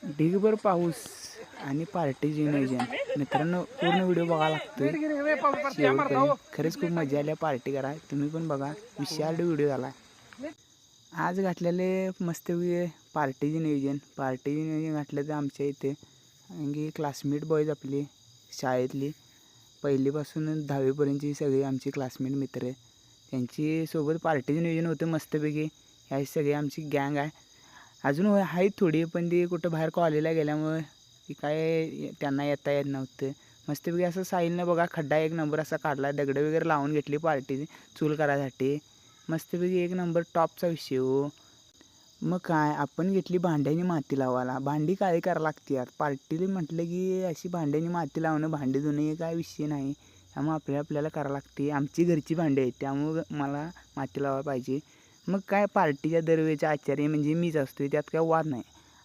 ढीगभर पाऊस आणि पार्टीचे नियोजन. मित्रांनो पूर्ण व्हिडिओ बघायला लागतोय शेवटपर्यंत. खरंच खूप मजा आली पार्टी करा, तुम्ही पण बघा. विशाल व्हिडिओ झाला. आज घातलेले मस्त पार्टीचे नियोजन घातलं तर आमच्या इथे आणखी क्लासमेट बॉयज आपली शाळेतली पहिलीपासून 10वीपर्यंतची सगळी आमची क्लासमेट मित्र, त्यांची सोबत पार्टीचं नियोजन होतं मस्तपैकी. ह्या सगळी आमची गँग आहे. अजून आहेत थोडी, पण ती कुठं बाहेर कॉलेजला गेल्यामुळे ती काय त्यांना येता येत नव्हतं. मस्तपैकी असं साहिलनं बघा खड्डा एक नंबर असा काढला, दगडं वगैरे लावून घेतली पार्टी चूल करायसाठी. मस्तपैकी एक नंबर टॉपचा विषय हो. मग काय आपण घेतली भांड्यानी माती लावायला. भांडी काळी करायला लागते यार पार्टीला म्हटलं की. अशी भांड्यानी माती लावणं, भांडी धुणं हे काय विषय नाही. त्यामुळे आपल्याला करावं लागते. आमची घरची भांडी आहेत त्यामुळं मला माती लावायला पाहिजे. मग काय पार्टीच्या दरवेळेचा आचार्य म्हणजे मीच असतो, त्यात काय वाद नाही.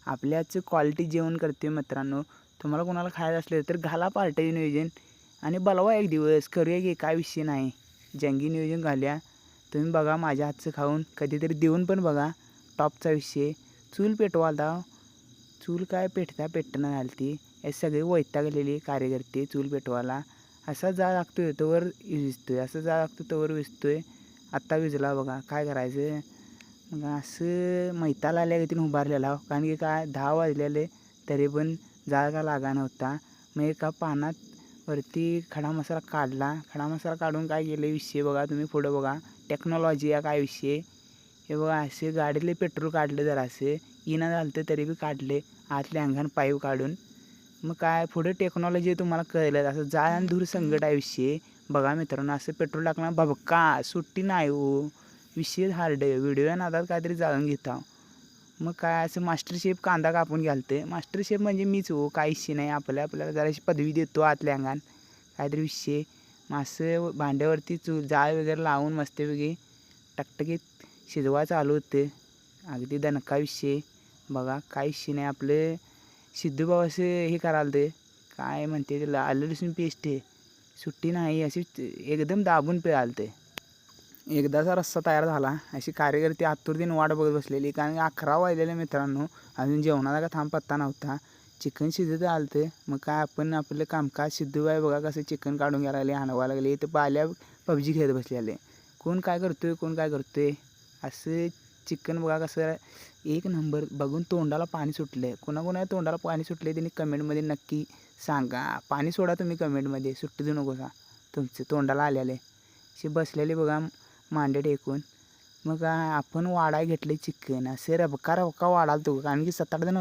आपल्याचं क्वालिटी जेवण करते मित्रांनो. तुम्हाला कोणाला खायचं असलं तर घाला पार्टीचं नियोजन आणि बोलवा एक दिवस करूया की, काय विषय नाही. जंगी नियोजन घालूया. तुम्ही बघा माझ्या हातचं खाऊन कधीतरी देऊन पण बघा. टॉपचा विषय. चूल पेटवायला, चूल काय पेटणं झाली ती. हे सगळे वैतागलेले कार्यकर्ते चूल पेटवायला. असा जा लागतोय तोवर विजतोय, असं जा लागतो तोवर विजतोय. आत्ता विजला बघा, काय करायचं. मग असं मैताला आल्या गतीनं उभारलेला, कारण की काय 10 वाजलेले तरी पण जाळ का लागा नव्हता. मग एका पानात वरती खडा मसाला काढला. खडा मसाला काढून काय केलं विषय बघा, तुम्ही पुढं बघा. टेक्नॉलॉजी या काय विषय. हे बघा असे गाडीतले पेट्रोल काढले जरा असे इना झालं तर तरी बी काढले आतले अंगण पाईप काढून. मग काय पुढे टेक्नॉलॉजी तुम्हाला कळलं. असं जाळ आणि धूर संकट आहे विषय बघा मित्रांनो. असं पेट्रोल टाकणार भबका सुट्टी नाही हो, विषय हार्ड. व्हिडिओ नादात काहीतरी जाळून घेता. मग काय असं मास्टर शेफ कांदा कापून घालते. मास्टर शेफ म्हणजे मीच हो, काही विषय नाही. आपल्याला जराशी पदवी देतो आतल्या अंगण काहीतरी विषय. मग असं भांड्यावरती जाळ वगैरे लावून मस्तपैकी टकटकीत शिजवा चालू होते. अगदी दणका विषय बघा, काय विषय नाही. आपलं सिद्धूभाऊ असं हे करायला ते काय म्हणते त्याला, आलं लसूण पेस्ट आहे, सुट्टी नाही. अशी एकदम दाबून पिळालं ते. एकदाचा रस्सा तयार झाला. अशी कार्यकर्ते आतुरतेने वाट बघत बसलेली, कारण 11 वाजलेले मित्रांनो. अजून जेवणाचा का थांब पत्ता नव्हता. चिकन शिजत आलं ते. मग काय आपण आपलं कामकाज. सिद्धूबाई बघा कसं चिकन काढून घ्यायला लागले, हाणवा लागले. तर पाहिल्या पबजी खेळत बसलेले. कोण काय करतोय असं चिकन बघा कसं एक नंबर. बघून तोंडाला पाणी सुटलं. कोणाकोणा तोंडाला पाणी सुटले त्यांनी कमेंटमध्ये नक्की सांगा. पाणी सोडा तुम्ही कमेंटमध्ये, सुट्टी देऊ नको तुमचे तोंडाला आलेले. असे बसलेले बघा मांडे टेकून. मग आपण वाढा घेतले चिकन. असे रबका वाढाल तो, कारण की 7-8 जण होते.